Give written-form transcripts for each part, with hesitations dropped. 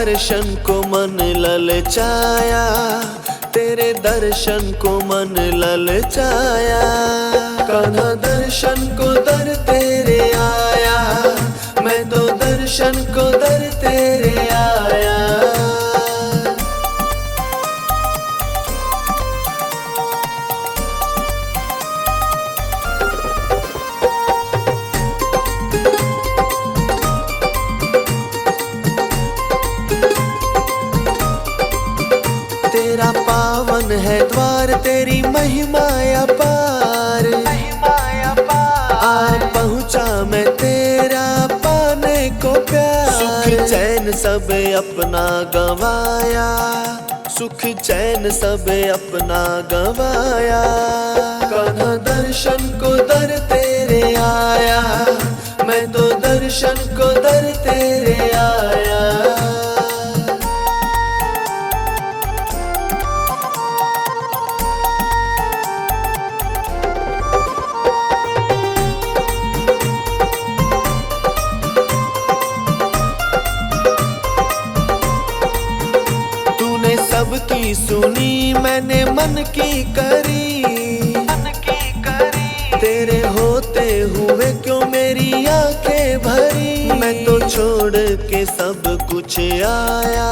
दर्शन को मन ललचाया, तेरे दर्शन को मन ललचाया। कान्हा दर्शन को दर तेरे आया, मैं तो दर्शन को दर तेरे आया। तेरा पावन है द्वार, तेरी महिमा अपार, आ पहुँचा मैं तेरा पाने को प्यार। सुख चैन सब अपना गवाया, सुख चैन सब अपना गवाया। कान्हा दर्शन को दर तेरे आया, मैं तो दर्शन को दर तेरे आया। सबकी सुनी मैंने मन की करी, तेरे होते हुए क्यों मेरी आंखें भरी। मैं तो छोड़ के सब कुछ आया,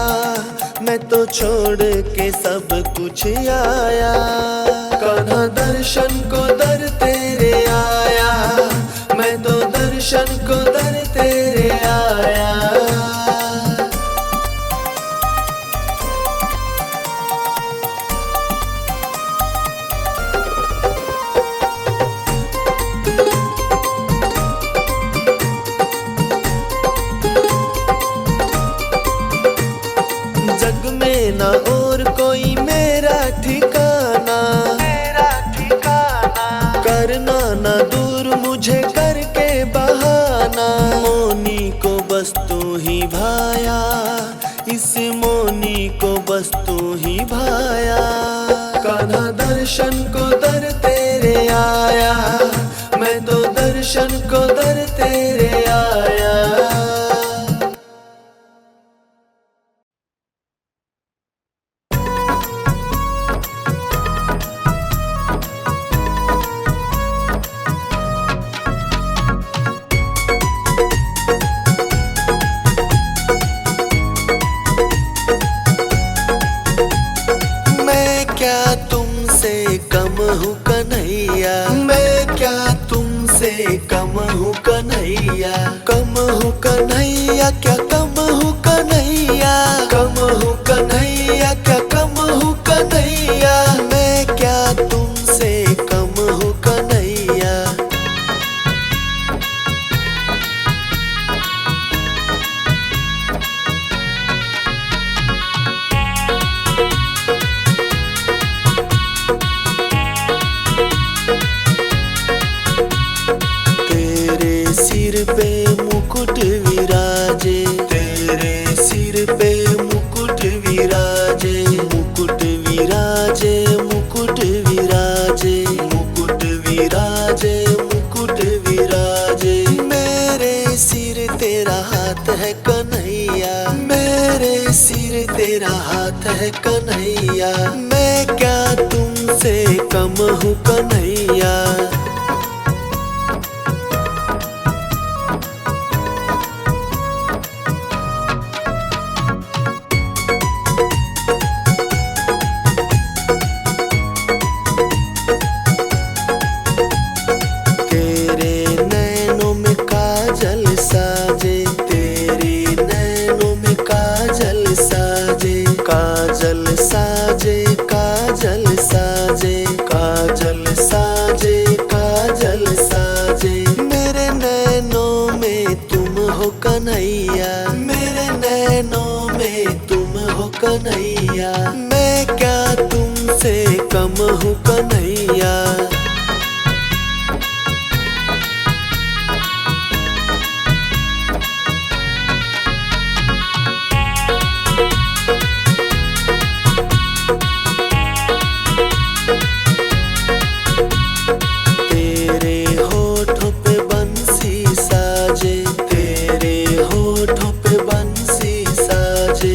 मैं तो छोड़ के सब कुछ आया। कान्हा दर्शन को दर तेरे आया, मैं तो दर्शन को दर तेरे आया। जग में ना और कोई मेरा ठिकाना, करना ना दूर मुझे करके बहाना। मोनी को बस तू ही भाया, इस मोनी को बस तू ही भाया। कान्हा दर्शन को दर तेरे आया, मैं तो दर्शन को दर तेरे आया। कम हूँ कन्हैया, मैं क्या तुमसे कम हूँ कन्हैया। कम हूँ कन्हैया, क्या कम हूँ कन्हैया। कम हूँ कन्हैया, क्या कम हूँ कन्हैया। मैं क्या तुमसे कम हूँ कन्हैया। सिर पे मुकुट विराजे, तेरे सिर पे मुकुट विराजे। मुकुट विराजे, मुकुट विराजे, मुकुट विराजे, मुकुट विराजे। मेरे सिर तेरा हाथ है कन्हैया, मेरे सिर तेरा हाथ है कन्हैया। मैं क्या तुमसे कम हूँ कन्हैया। काजल साजे, काजल साजे, काजल साजे, काजल साजे। मेरे नैनों में तुम हो कन्हैया, मेरे नैनों में तुम हो कन्हैया। मैं क्या तुमसे कम हूँ कन्हैया। तेरे होठों पे बंसी साजे।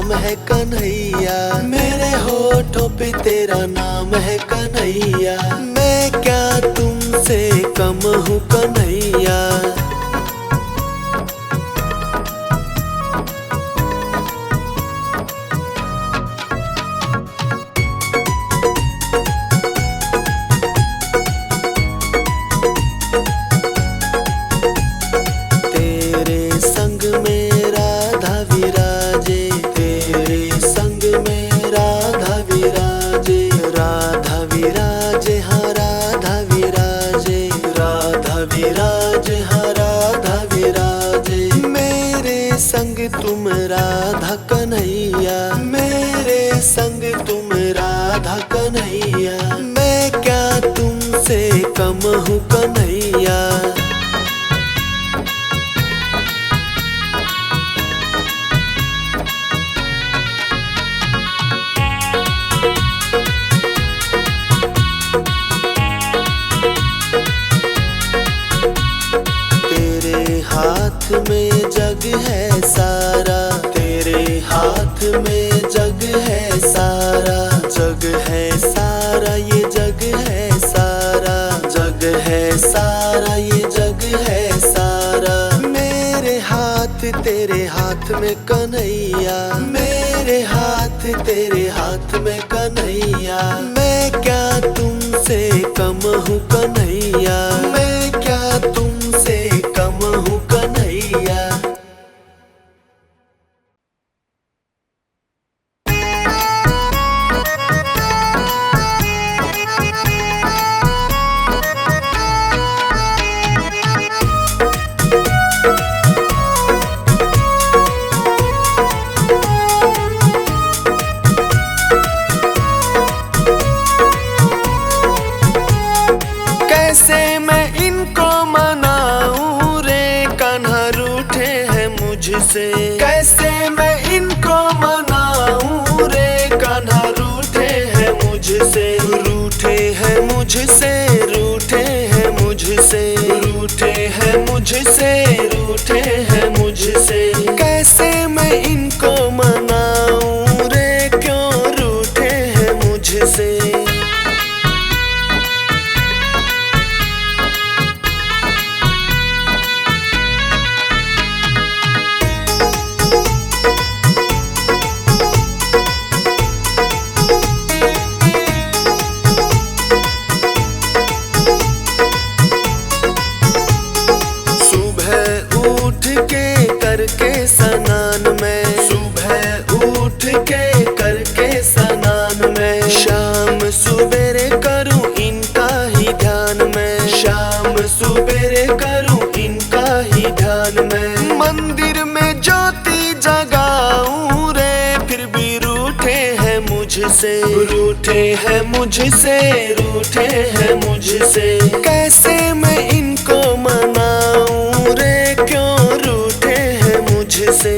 नाम है कन्हैया, मेरे होठों पे तेरा नाम है कन्हैया। मैं क्या तुमसे कम हूँ कन्हैया। संग तुम राधा कन्हैया, मेरे संग तुम राधा कन्हैया। मैं क्या तुमसे कम हूँ कन्हैया। तेरे हाथ में जग है सारा, तेरे हाथ में जग है सारा। जग है सारा ये जग है सारा, जग है सारा ये जग है सारा। मेरे हाथ तेरे हाथ में कन्हैया, मेरे हाथ तेरे हाथ में कन्हैया। मैं क्या तुमसे कम हूँ कन्हैया, मैं क्या तुमसे कम हूँ कन्हैया। कैसे मैं इनको मनाऊं रे, कान्हा रूठे हैं मुझसे। कैसे मैं इनको मनाऊं रे, कान्हा रूठे हैं मुझसे। रूठे हैं मुझसे, रूठे हैं मुझसे, रूठे हैं मुझसे, रूठे हैं मुझसे। कैसे मैं इनको मनाऊं रे, क्यों रूठे हैं मुझसे। करके स्नान में, सुबह उठ के करके स्नान में। शाम सुबेरे करूं इनका ही ध्यान में, शाम सुबेरे करूं इनका ही ध्यान में। मंदिर में ज्योति जगाऊं रे, फिर भी रूठे हैं मुझसे। रूठे हैं मुझसे, रूठे हैं मुझसे। कैसे मैं इनको मनाऊं रे, क्यों रूठे हैं मुझसे।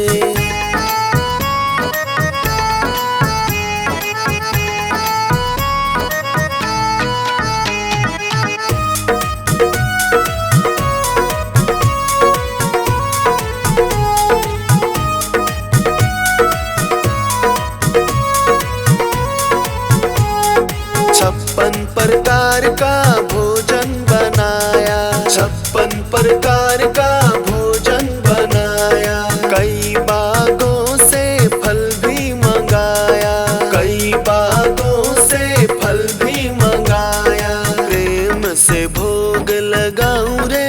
छप्पन प्रकार का भोजन बनाया, छप्पन प्रकार का भोजन बनाया। कई बागों से फल भी मंगाया, कई बागों से फल भी मंगाया। प्रेम से भोग लगाऊं रे,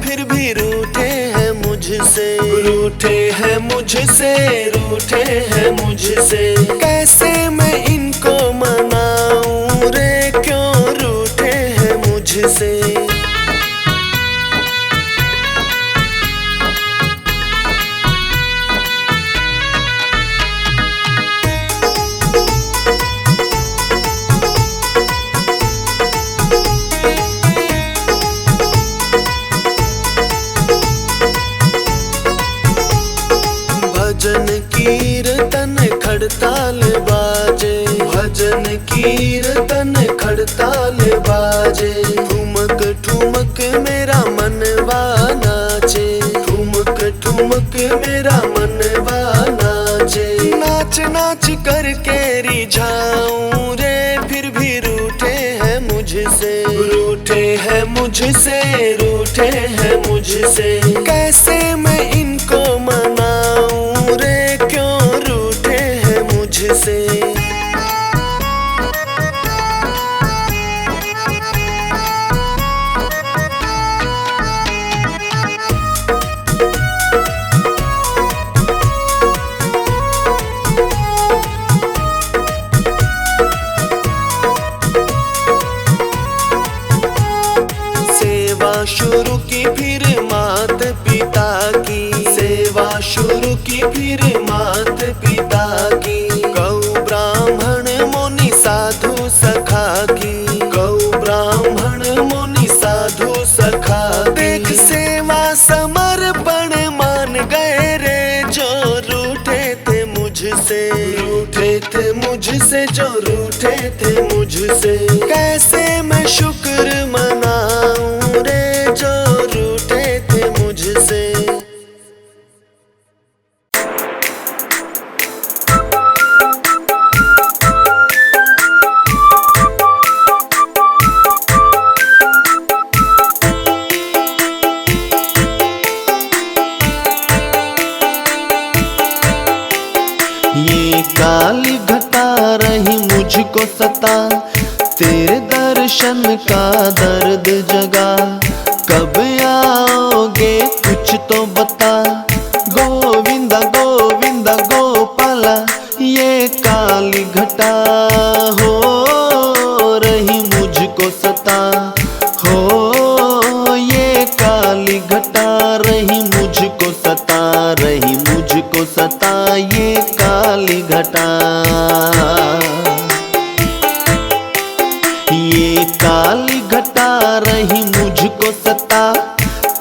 फिर भी रूठे हैं मुझसे। रूठे हैं मुझसे, रूठे हैं मुझसे। कैसे मैं इनको मनाऊं रे, क्यों रूठे हैं मुझसे। भजन कीर्तन खड़ताल बाजे, भजन कीर्तन खड़ताल बाजे। ठुमक ठुमक मेरा मनवा नाचे, ठुमक ठुमक मेरा मनवा नाचे। नाच नाच करके रिझाऊं रे, फिर भी रूठे हैं मुझसे, रूठे हैं मुझसे, रूठे हैं मुझसे। कैसे मैं इनको मनाऊं रे, क्यों रूठे हैं मुझसे। शुरू की फिर मात पिता की, सेवा शुरू की फिर मात पिता की। गौ ब्राह्मण मुनि साधु सखा की, गौ ब्राह्मण मुनि साधु सखा। देख सेवा समर्पण मान गए रे, जो रूठे थे मुझसे, रूठे थे मुझसे, जो रूठे थे मुझसे। कैसे मैं शुक्र मनाऊं रे, जो रूठे थे मुझसे। ये काली घटा रही मुझको सता, तेरे दर्शन का दर्द जगा। कब आओगे कुछ तो बता, गोविंदा गोविंदा गोपाला। ये काली घटा हो रही मुझको सता, हो ये काली घटा रही मुझको सता, रही मुझको सता ये काली घटा। ये काली घटा रही मुझको सता,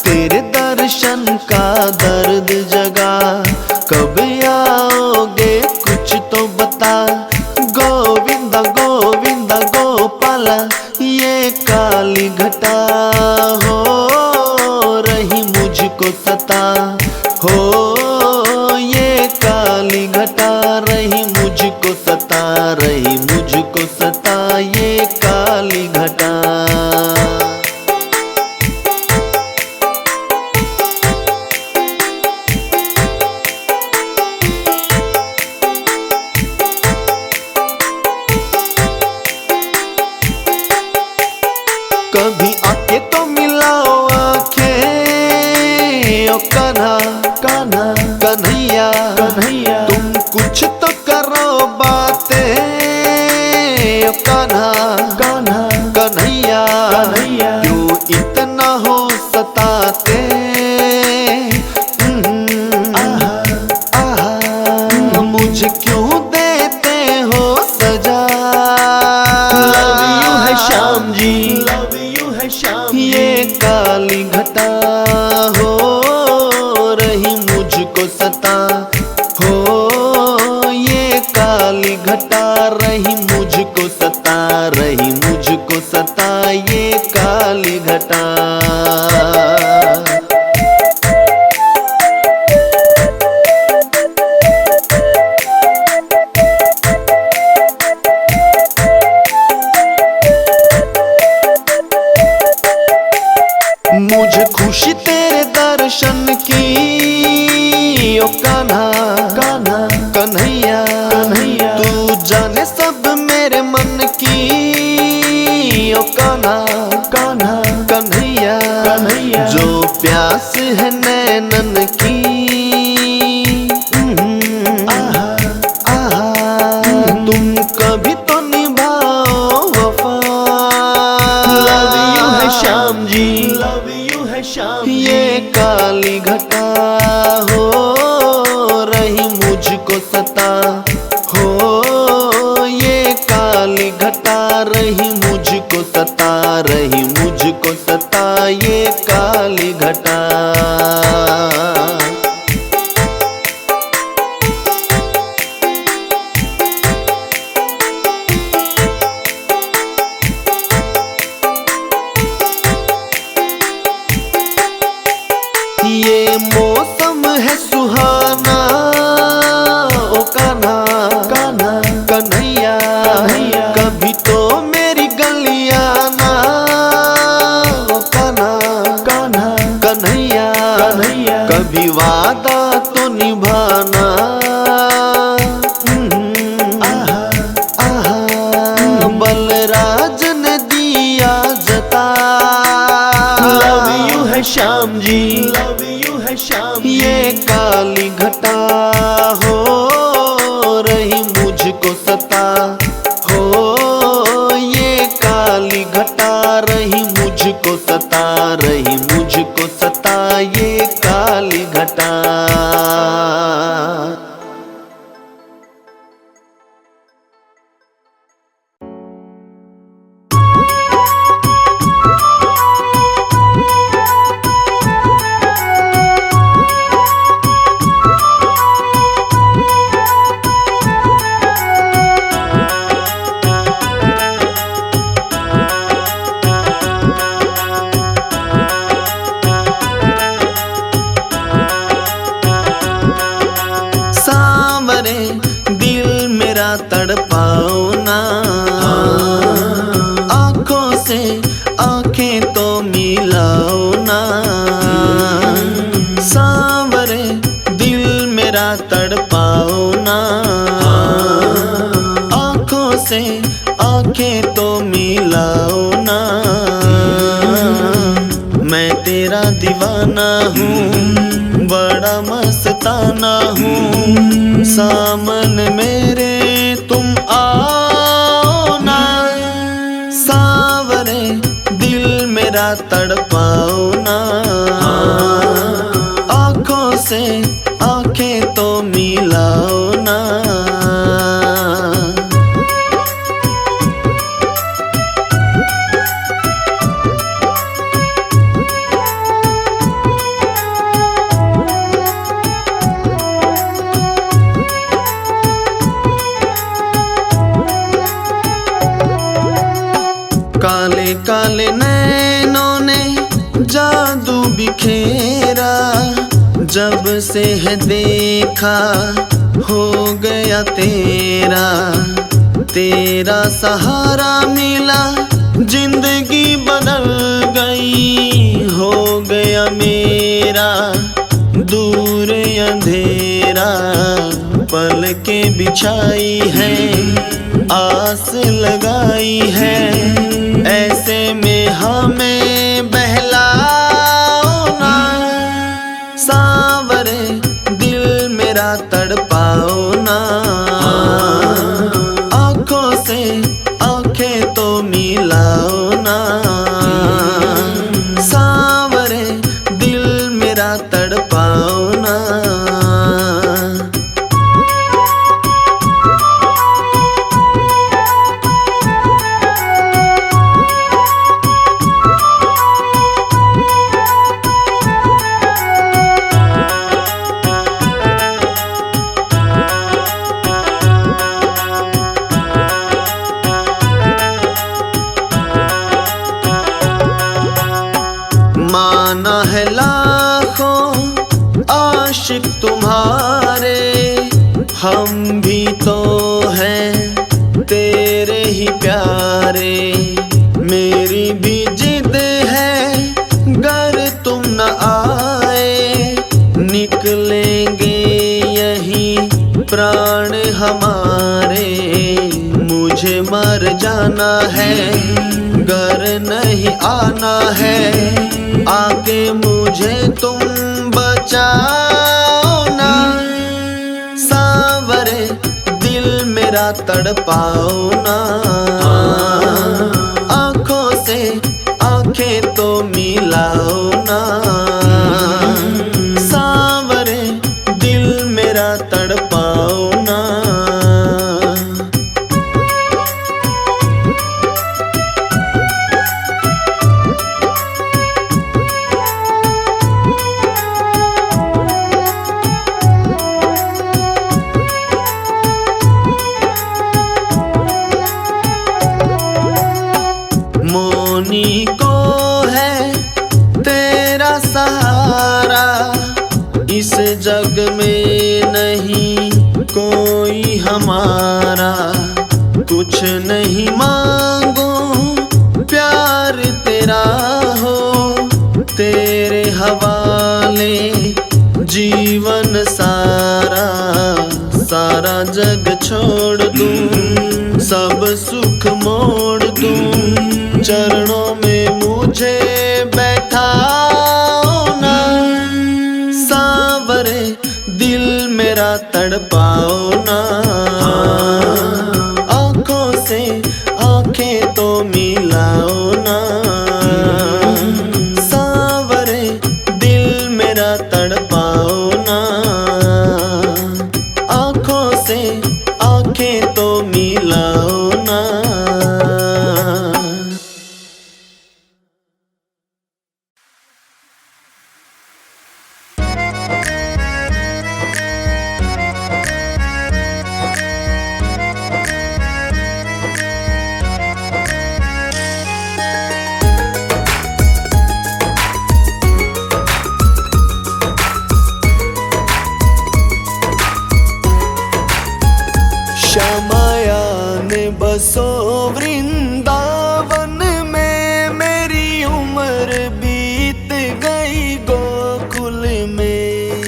तेरे दर्शन का दर्द जगा। कब आओगे कुछ तो बता, गोविंदा गोविंदा गोपाला। ये काली घटा हो रही मुझको सता, हो ये काली घटा रही मुझको सता, रही मुझको सता ये काली घटा। कभी आके तो मिलाओ आंखें, ओ कान्हा कान्हा कन्हैया कन्हैया। तुम कुछ तो करो बातें, ओ कान्हा कान्हा कन्हैया कन्हैया। क्यों इतना हो सताते, आहा आहा। मुझे क्यों देते हो सजा, लव यू है श्याम जी, लव यू है श्याम। ये काली घटा हो रही मुझको सता, हो ये काली घटा रही मुझको सता, रही मुझको सता ये काली घटा। मुझे खुशी तेरे दर्शन की, ओ कान्हा कान्हा कन्हैया कन्हैया। तू जाने सब मेरे मन की, ओ कान्हा कान्हा कन्हैया कन्हैया। जो प्यास है नैनन की, आहा आहा। तुम कभी तो निभाओ वफा, लव यू है श्याम जी, लव यू है श्याम। ये काली घटा हो रही मुझको सता, हो ये काली घटा रही मुझको सता, रही मुझको सता ये काली घटा। ये मौसम है सुहाना, ओ कान्हा कान्हा कन्हैया कभी तो मेरी गलियां ना। ओ कान्हा कान्हा कन्हैया कभी वादा तो निभाना। बलराज ने दिया जता, लव यू है श्याम जी, लव यू है श्याम। ये काली घटा हो रही मुझको सता, हो ये काली घटा रही मुझको सता, रही मुझको सता ये काली घटा। दिल मेरा तड़पाओ ना, आंखों से आंखें तो मिलाओ ना। सांवरे दिल मेरा तड़पाओ ना, आंखों से आंखें तो मिलाओ ना। मैं तेरा दीवाना हूँ, बड़ा मस्ताना हूँ, सामने मेरे तुम आओ ना। सांवरे दिल मेरा तड़पाओ ना, आंखों से आंखें तो मिलाओ ना। काले काले नैनों ने जादू बिखेरा, जब से है देखा हो गया तेरा। तेरा सहारा मिला जिंदगी बदल गई, हो गया मेरा दूर अंधेरा। पल के बिछाई है आस लगाई है, ऐसे में हमें बहलाओ ना। सांवरे दिल मेरा तड़पाओ ना, आंखों से आंखें तो मिलाओ ना। सांवरे दिल मेरा तड़पाओ ना। माना है लाखों आशिक तुम्हारे, हम भी तो हैं तेरे ही प्यारे। मेरी भी जिद है गर तुम न आए, निकलेंगे यहीं प्राण हमारे। मुझे मर जाना है घर नहीं आना है, आके मुझे तुम बचाओ ना। सांवरे दिल मेरा तड़पाओ ना, आंखों से आंखें तो मिलाओ ना। सांवरे दिल मेरा तड़पाओ ना। मोनी को है तुम्हारा, कुछ नहीं मांगो प्यार तेरा हो, तेरे हवाले जीवन सारा, सारा जग छोड़ दूं, सब सुख मोड़ दूं, चरणों में मुझे बैठाओ ना, सांवरे दिल मेरा तड़पाओ ना, आंखों से आंखें तो मिलाओ ना, सांवरे दिल मेरा तड़पाओ ना, आंखों से आंखें तो मिलाओ ना। श्यामाया ने बसो वृंदावन में, मेरी उम्र बीत गई गोकुल में,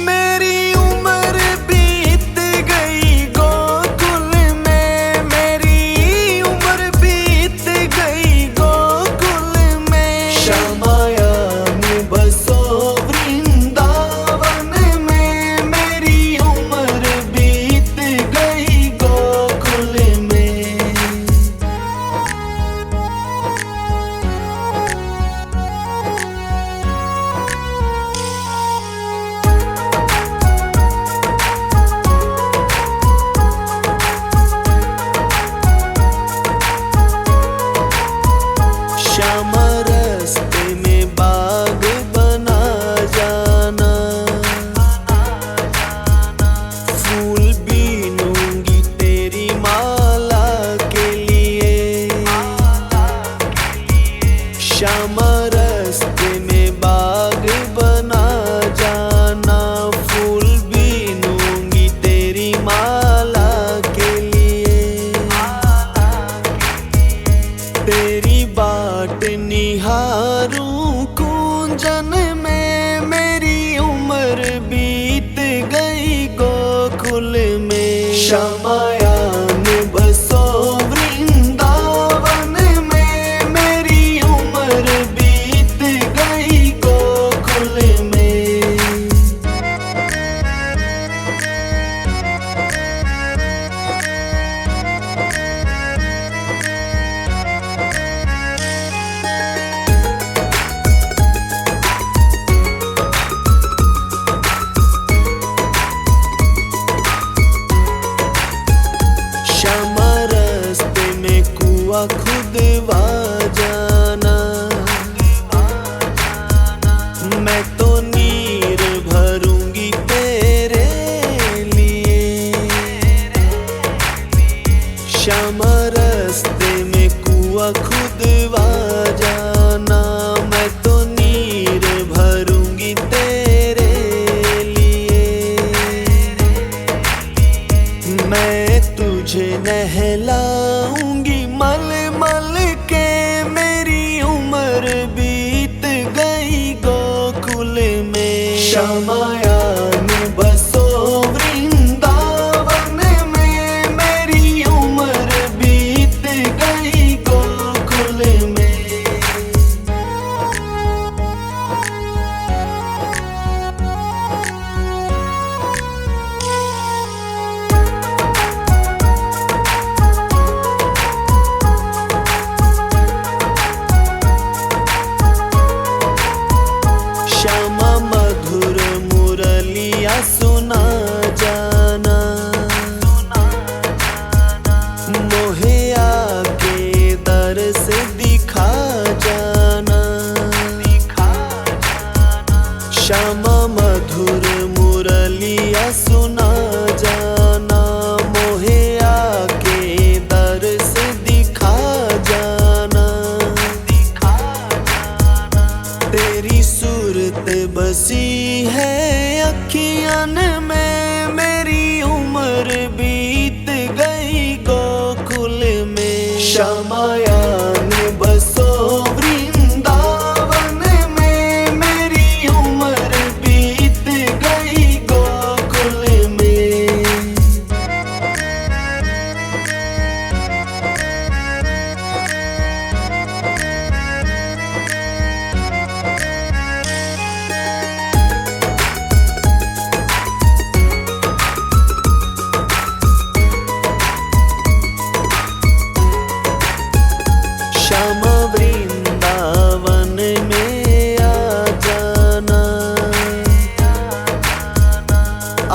मेरी उम्र बीत गई गोकुल में, मेरी उम्र बीत गई गोकुल में। श्यामाया ने बसो वृंदावन में, मेरी उम्र बीत गई गोकुल में। श्यामा रास्ते में बाग बना जाना, फूल बीनूंगी तेरी माला के लिए, श्यामा रास्ते में बाग बना जाना, फूल बीनूंगी तेरी माला के लिए, तेरी बाट निहारूं कूंजन में, मेरी उम्र बीत गई गोकुल में। श्यामाया ने बसो वृंदावन में, मेरी उम्र बीत गई गोकुल में। श्यामा रास्ते में कुआं खुदवा जाना, मैं तो नीर भरूंगी तेरे लिए, श्यामा रास्ते में कुआं खुदवा जाना, मैं तो नीर भरूंगी तेरे लिए, मैं तुझे नहलाऊंगी मल मल के, मेरी उम्र बीत गई गोकुल में। श्यामाया ने बसो वृंदावन में, मेरी उम्र बीत गई गोकुल में। श्यामा मधुर मुर उम्र बीत गई गोकुल में। श्यामायान बसो वृंदावन में, मेरी उम्र बीत गई गोकुल में। श्यामा वृंदावन में आ जाना,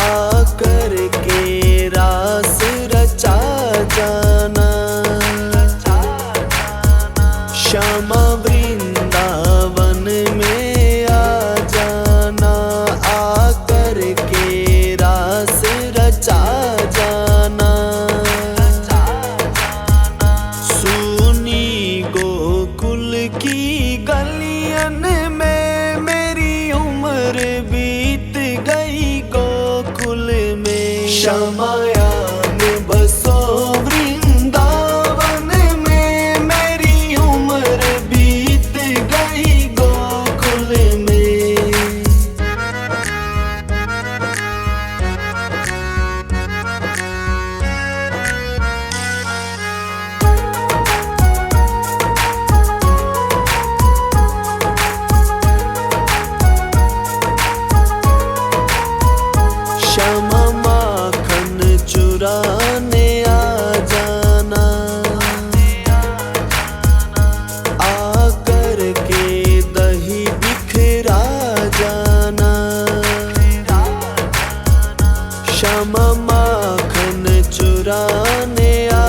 आकर के रास रचा जाना। श्यामा वृंदावन में आ जाना, आकर के रास रचा जाना। गोकुल की गलियन में मेरी उम्र बीत गई गोकुल में। श्यामायान बसो वृंदावन में, मेरी उम्र बीत गई गोकुल में। श्यामा माखन चुराने आ जाना, आकर के दही बिखरा जाना। श्यामा माखन चुराने आ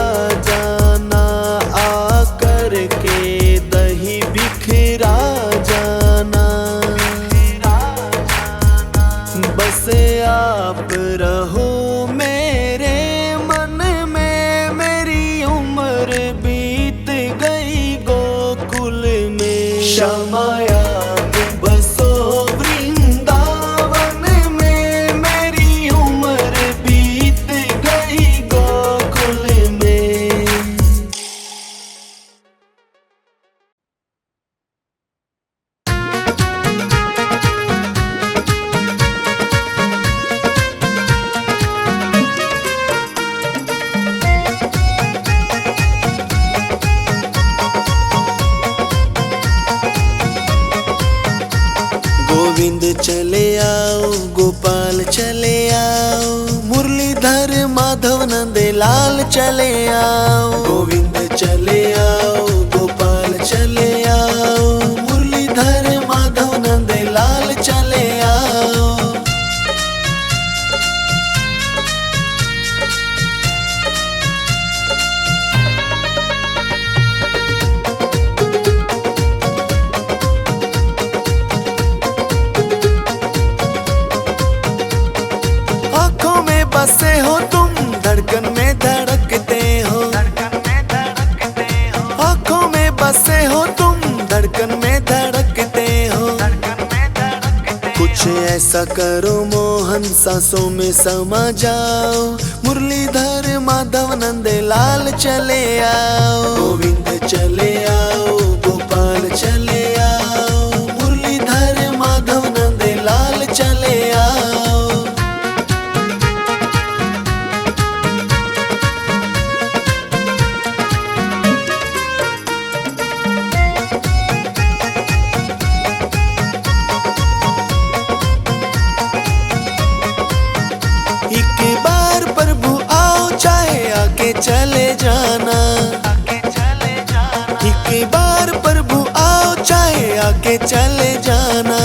जाना, आकर के दही बिखरा जाना। बस आप रहो मेरे मन में, मेरी उम्र बीत गई गोकुल में। श्यामायान बसो वृंदावन में, मेरी उम्र बीत गई गोकुल में। गोविंद चले आओ, गोपाल चले आओ, मुरलीधर माधव नंद लाल चले आओ। गोविंद चले आओ, गोपाल चले आओ, मुरलीधर माधव नंद लाल चले आओ। बसे हो तुम धड़कन में धड़कते हो, आँखों में बसे हो तुम धड़कन में धड़कते हो। कुछ ऐसा करो मोहन सांसों में समा जाओ, मुरलीधर माधव नंद लाल चले आओ। गोविंद चले आओ, गोपाल चले आओ, मुरलीधर माधव नंद लाल चले आओ। चले जाना, एक बार प्रभु आओ, चाहे आके चले जाना।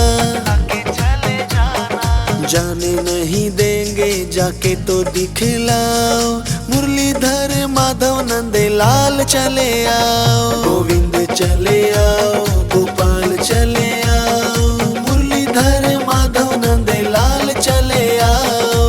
जाने नहीं देंगे जाके तो दिखलाओ, मुरलीधर माधव नंद लाल चले आओ। गोविंद चले आओ, गोपाल चले आओ, मुरलीधर माधव नंद लाल चले आओ।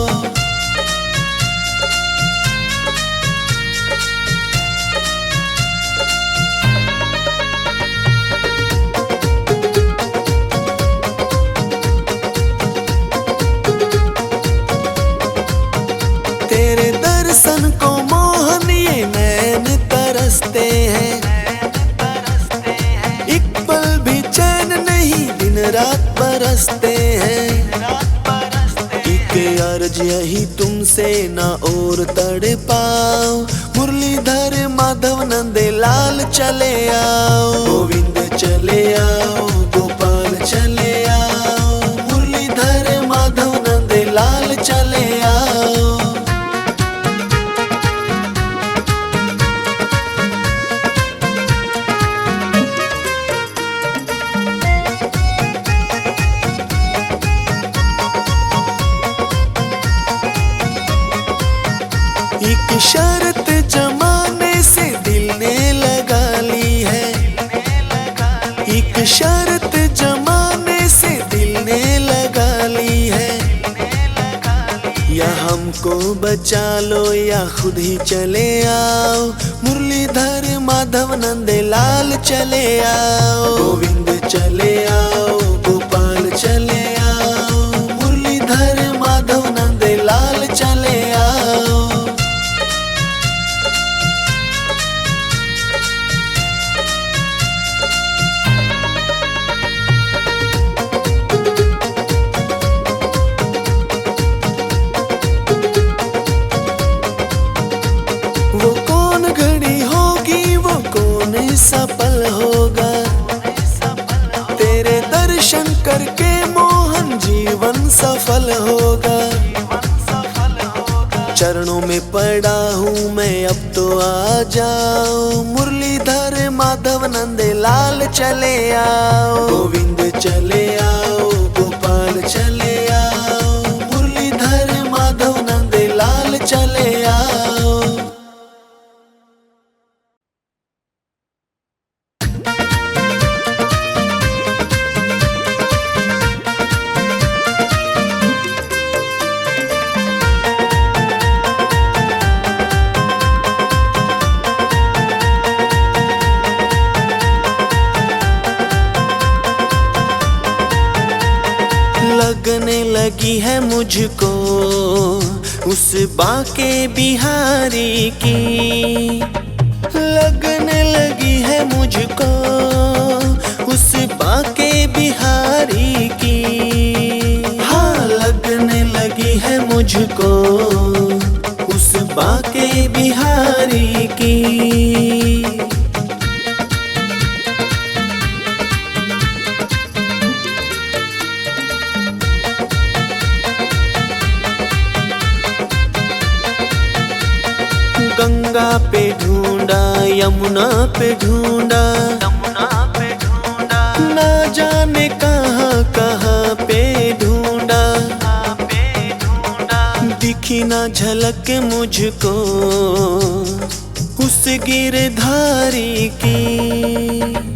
तेरे सन को मोहन ये नैन तरसते हैं। एक पल भी चैन नहीं दिन रात बरसते हैं। एक अर्ज यही तुमसे ना और तड़ पाओ, मुरलीधर माधव नंदे लाल चले आओ। गोविंद चले आओ, गोपाल चले आओ, मुरलीधर माधव नंदे लाल चले आओ। एक शर्त जमाने से दिल ने लगा ली है। एक शर्त जमाने से दिल ने लगा ली है। या हमको बचा लो या खुद ही चले आओ, मुरलीधर माधव नंदे लाल चले आओ। गोविंद चले आओ, गोपाल चले आओ, मुरलीधर माधव नंदे लाल चले आओ। वो कौन घड़ी होगी, वो कौन सफल होगा, तेरे दर्शन करके मोहन जीवन सफल होगा। चरणों में पड़ा हूँ मैं अब तो आ जाओ, मुरलीधर माधव नंदे लाल चले आओ। गोविंद चले आओ, गोपाल चले आओ, मुरलीधर माधव नंदे लाल चले आओ। लगने लगी है मुझको उस बाके बिहारी की, लगने लगी है मुझको उस बाके बिहारी की। हाँ लगने लगी है मुझको उस बाके बिहारी की। गंगा पे ढूंढा, यमुना पे ढूंढा, ना जाने कहाँ कहाँ पे ढूंढा, दिखी ना झलक मुझको उस गिरधारी की।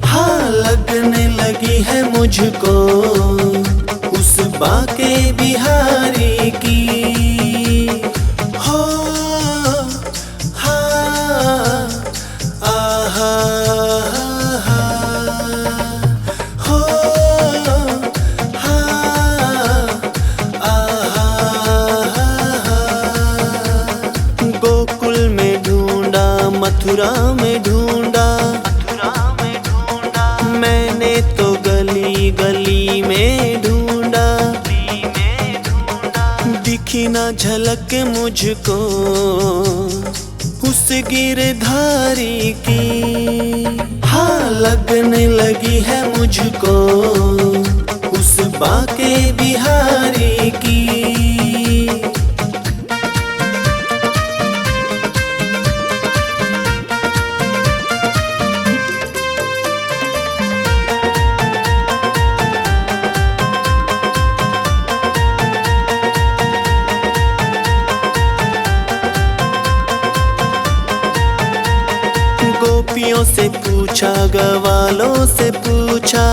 हाँ लगने लगी है मुझको उस बाके बिहारी की। मथुरा में ढूंढा, मैंने तो गली गली में ढूंढा, दिखी ना झलक मुझको उस गिरधारी की। हाँ लगने लगी है मुझको उस बाके बिहारी की। गोपियों से पूछा, ग्वालों से पूछा,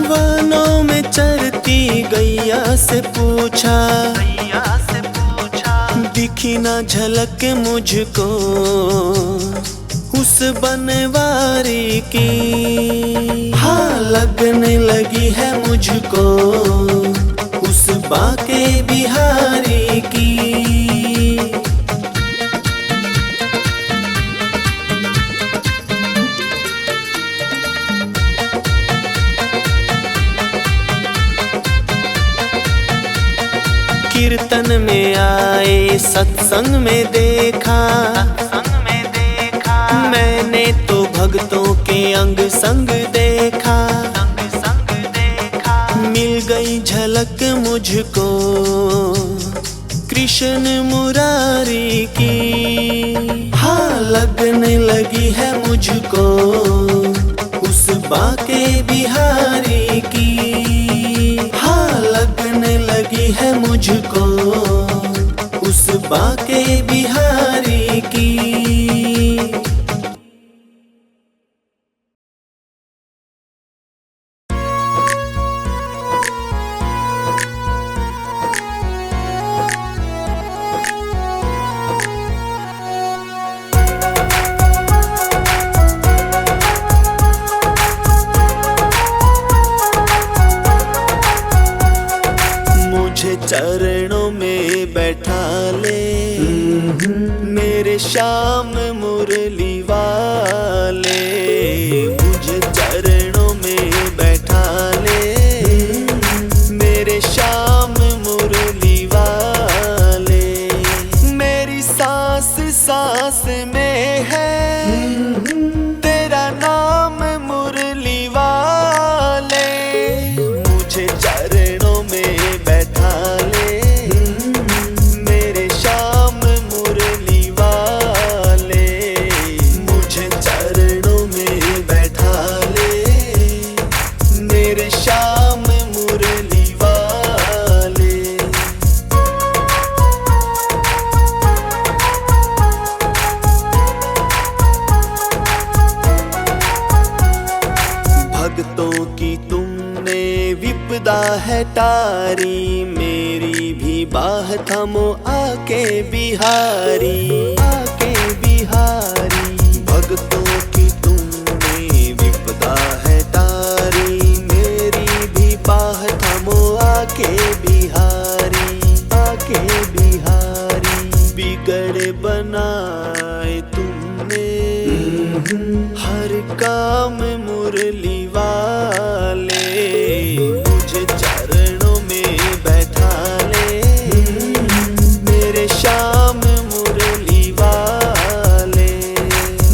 वनों में चरती गैया से पूछा, दिखी ना झलक मुझको उस बनवारी की। हाँ लगने लगी है मुझको उस बाके बिहारी की। आए सत्संग में देखा, मैंने तो भक्तों के अंग संग देखा। मिल गई झलक मुझको कृष्ण मुरारी की, हाँ लगने लगी है मुझको उस बाके बिहारी की, हाँ लगने लगी है मुझको उस बाके बिहारी की। मुझे चरणों में बैठा ले मेरे श्याम मुरली वाले, मुझे चरणों में बैठा ले मेरे श्याम मुरली वाले। मेरी सांस सांस में है तेरा नाम मुरली वाले, मुझे चरणों में बैठा ले मेरे श्याम मुरली वाले, मुझे चरणों में बैठा ले मेरे श्याम मुरली वाले। भक्तों की तुमने विपदा है टारी, मेरी भी बाह थमो आके बिहारी, आके बिहारी। भक्तों की तुमने विपदा है टारी, मेरी भी बाह थमो आके बिहारी, आके बिहारी। बिगड़ बनाए तुमने हर काम मुरली वाले, मुझे चरणों में बैठा ले मेरे श्याम मुरली वाले,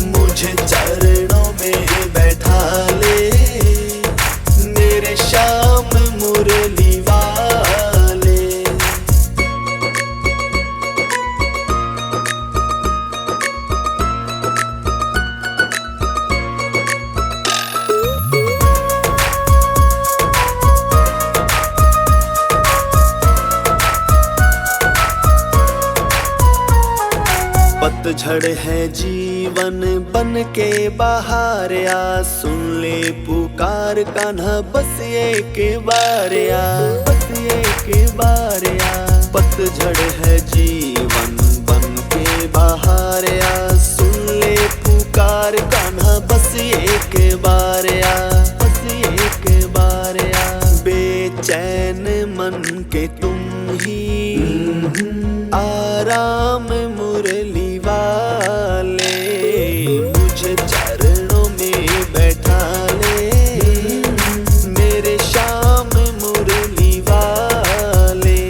मुझे चरणों में बैठा ले मेरे श्याम मुरली वाले। पतझड़ है जीवन बन के बाहर आ, सुन ले पुकार कान्हा बस एक बार आ, बस एक बार आ। पतझड़ है जीवन बन के बाहर आ, सुन ले पुकार कान्हा बस एक बार आ, बस एक बार आ। बेचैन मन के तुम ही आराम मुरली वाले, मुझे चरणों में बैठा ले मेरे श्याम मुरली वाले,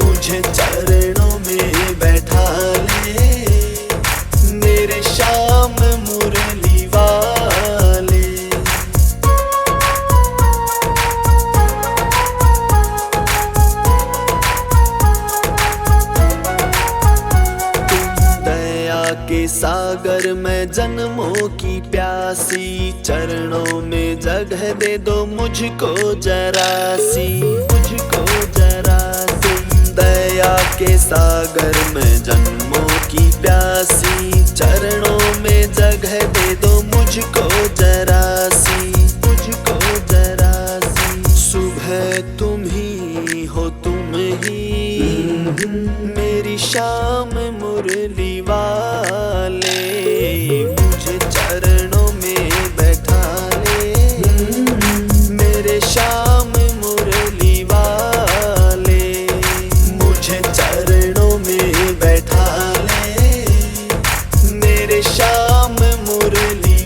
मुझे चरणों में बैठा ले मेरे श्याम मुरली वाले। के सागर में जन्मों की प्यासी, चरणों में जगह दे दो मुझको जरा सी, मुझको जरा सी। दया के सागर में जन्मों की प्यासी, चरणों में जगह दे दो मुझको जरा सी, मुझको जरा सी। सुबह तुम ही हो तुम ही मेरी श्याम मुरली वाले, मुझे चरणों में बैठा ले मेरे श्याम मुरली वाले, मुझे चरणों में बैठा ले मेरे श्याम मुरली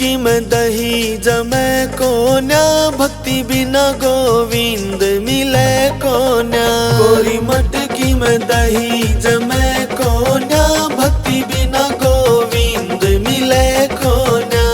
मटकी में दही जमै कोन्या, भक्ति बिना गोविंद मिले कोन्या। गोरी मटकी में दही जमै कोन्या, भक्ति बिना गोविंद मिले कोन्या।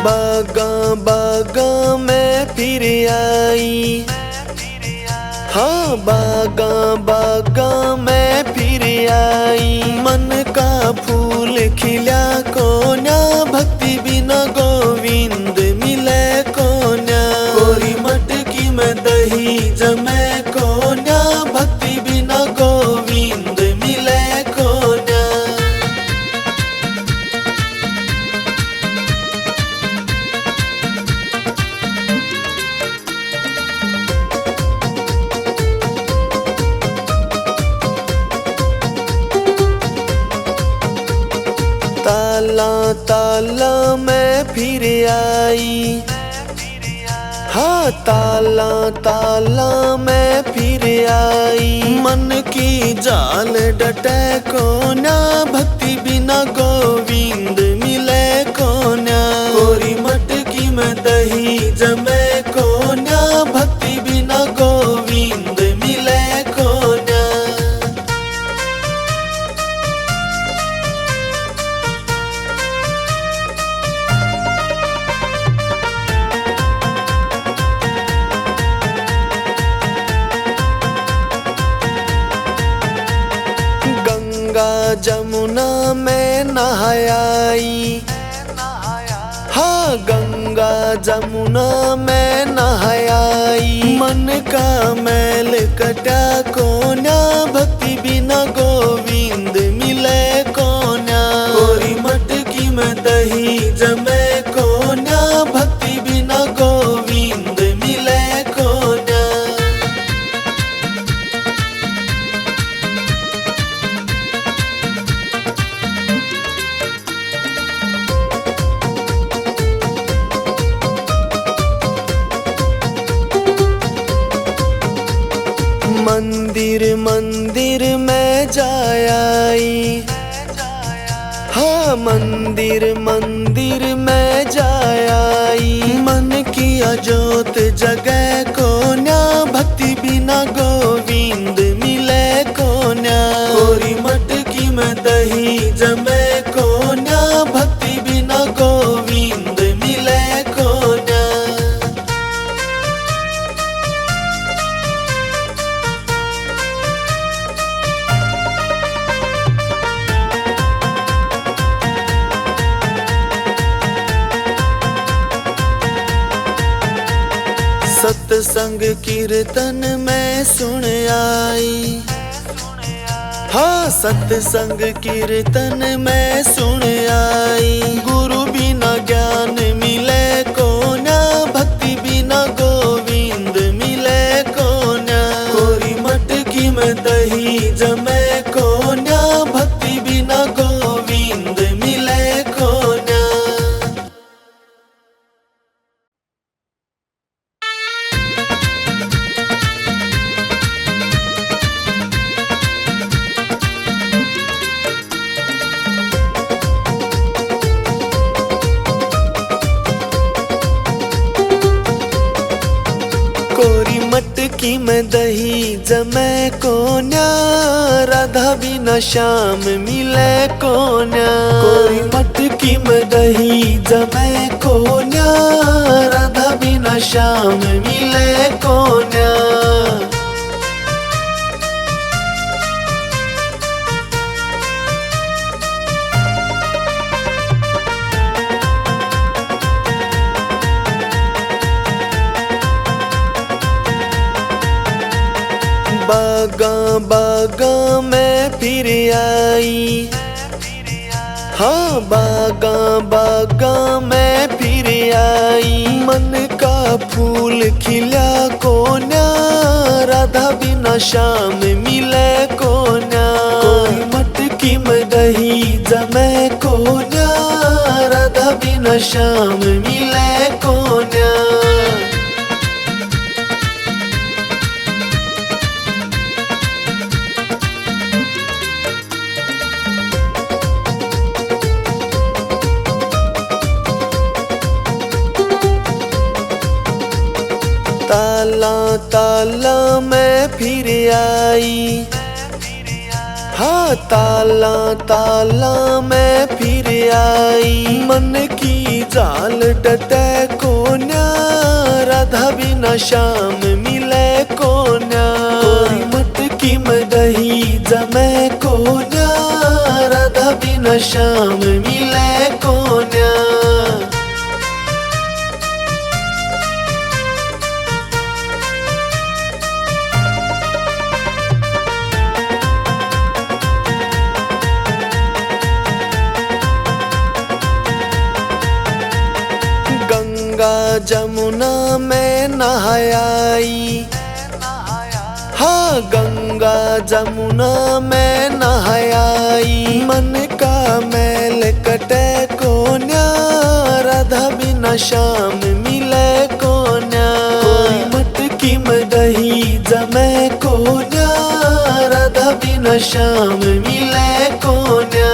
बागा बागा मैं फिर आई, हाँ बागा बागा मैं फिर आई। मन का फूल खिला कोन्या, भक्ति बिना गोविंद मिले कोन्या। गोरी मटकी में दही जमै कोन्या, भक्ति बिना गोविंद मिले कोन्या। ताला ताला मैं फिर आई, हाँ ताला ताला मैं फिर आई। मन की जाल डटे कोन्या, भक्ति बिना गोविंद मिले कोन्या। गोरी मटकी में दही जमै कोन्या, भक्ति बिना गोविंद मिले कोन्या। गंगा जमुना में नहाई, हाँ गंगा जमुना में नहाई। मन का मैल कटा कोन्या, भक्ति बिना गोविंद मिले कोन्या। गोरी मटकी में दही जमै कोन्या, भक्ति बिना गोविंद मिले कोन्या। मंदिर मंदिर में जाई, हाँ मंदिर मंदिर में जाई। मन की अजोत जगह कोन्या, भक्ति बिना गोविंद मिले कोन्या। गोरी मटकी में दही जमै कोन्या, भक्ति बिना गोविंद मिले कोन्या। सत्संग कीर्तन में सुन आई, हाँ सत्संग कीर्तन में सुन आई। गुरु बिना ज्ञान मिले कोन्या, भक्ति बिना गोविंद मिले कोन्या। गोरी मटकी में दही जमै कोन्या, भक्ति बिना गोविंद मिले कोन्या। गोरी मटकी में दही जमै कोन्या, राधा बिना श्याम मिले कोन्या। गोरी मटकी में दही जमै कोन्या, राधा बिना श्याम मिले कोन्या। बागा बागा मैं फिर आई, हाँ बागा बागा मैं फिर आई। मन का फूल खिला कोन्या, राधा बिना श्याम मिले कोन्या। कोई मटकी में दही जमै कोन्या, राधा बिना शाम मिले कोन्या। ताला ताला मैं फिर आई, हाँ ताला ताला मैं फिर आई। मन की जाल डटे कोन्या, राधा बिना शाम मिले कोन्या। कोई मटकी में दही जमे कोन्या, राधा बिना शाम मिले कोन्या। गंगा जमुना में नहाई, हाँ गंगा जमुना में नहाई। मन का मैल कटे कोन्या, राधा बिना शाम मिले कोन्या। कोई मटकी में दही जमे कोन्या, राधा बिना शाम मिले कोन्या।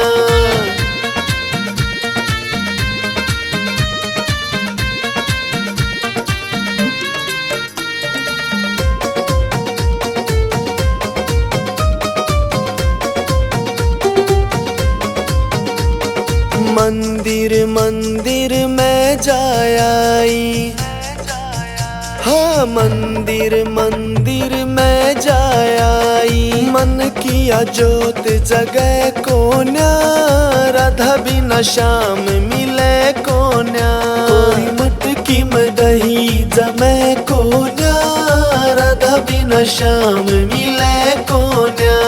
मंदिर मंदिर में जाई, हाँ मंदिर मंदिर में जाई। मन किया जोत जगह कोन्या, राधा बिना शाम मिले कोन्या। कोई मटकी में दही जमे कोन्या, राधा बिना शाम मिले कोन्या।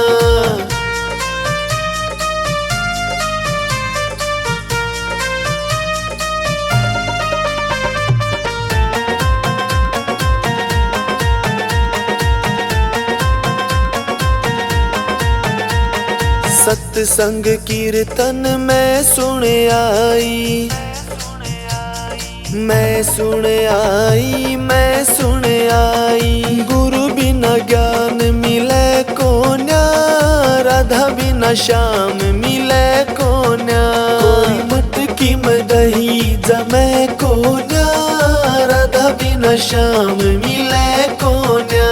सत्संग कीर्तन में सुन आई, मैं सुन आई, मैं सुन आई। गुरु बिना ज्ञान मिले कोन्या, राधा बिना शाम मिले कोन्या। कोई मटकी में दही जमे कोन्या, राधा बिना शाम मिले कोन्या।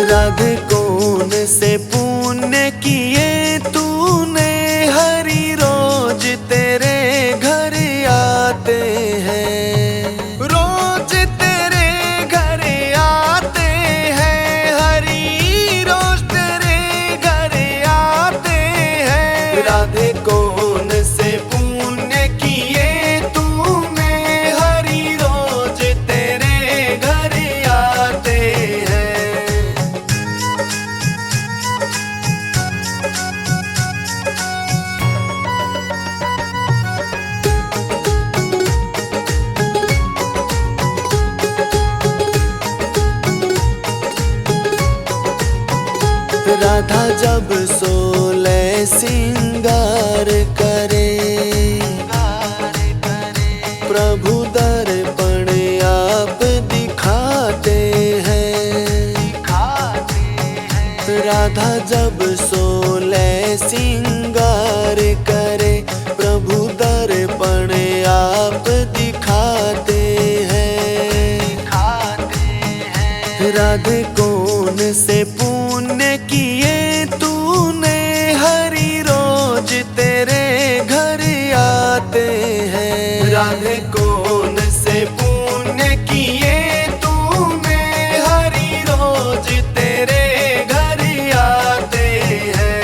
राधे कौन से पुण्य किए तूने, हरि रोज तेरे घर आते हैं। रोज तेरे घर आते हैं, हरि रोज तेरे घर आते हैं। राधे कौन से पुण्य किए तूने, हरि रोज तेरे घर आते हैं। राधा जब सोले सिंगार करे, प्रभु दर्पण आप दिखाते हैं। राधा जब सोले सिंगार करे, प्रभु दर्पण आप दिखाते हैं। राधे कौन से पुण्य किए तूने, हरि रोज तेरे घर आते हैं। राधे कौन से पुण्य किए तूने, हरि रोज तेरे घर आते हैं।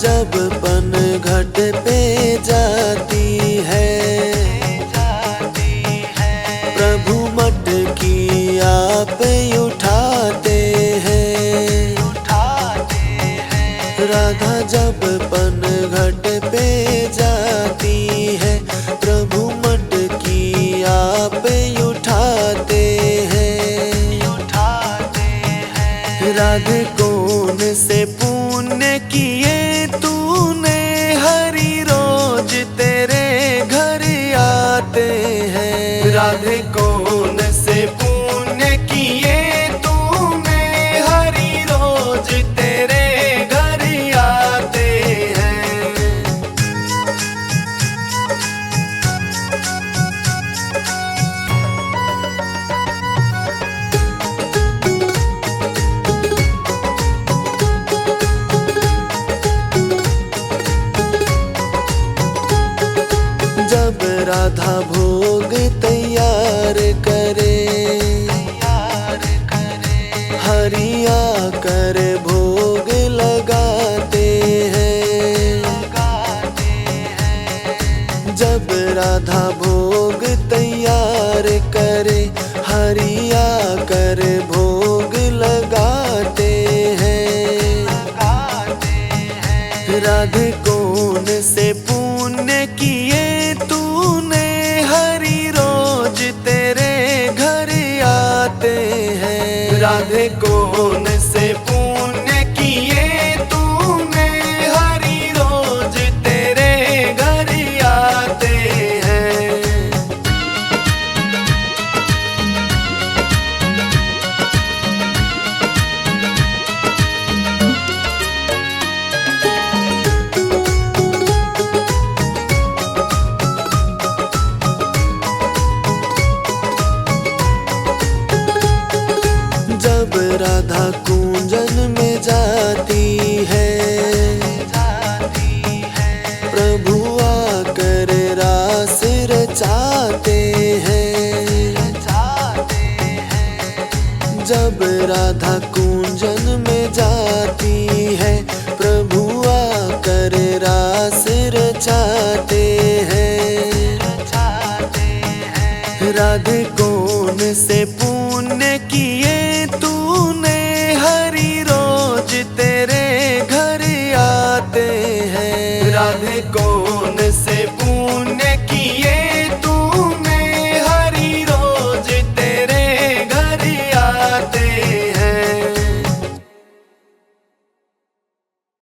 जब पन घट पे जाती है, प्रभु मटकी आप उठाते हैं। राधा जब पन घट पे जाती है, प्रभु मटकी आप उठाते हैं। राधे कौन से पुण्य किए तूने, हरि रोज तेरे घर आते हैं। राधे कौन से पुण्य किए तूने, हरि रोज तेरे घर आते हैं। जब राधा भोग तैयार करे, हरि आकर भोग लगाते हैं। जब राधा भोग तैयार करे, हरि आकर भोग लगाते हैं। राधे कौन से पुण्य किए तूने, हरि रोज तेरे घर आते हैं। राधे कौन से पुण्य किए तूने, हरि रोज तेरे घर आते हैं। जब राधा कुंजन में जाती है, प्रभु आकर रास रचाते हैं। जब राधा कुंजन में जाती है, प्रभु आकर रास रचाते हैं। राधे कौन से पुण्य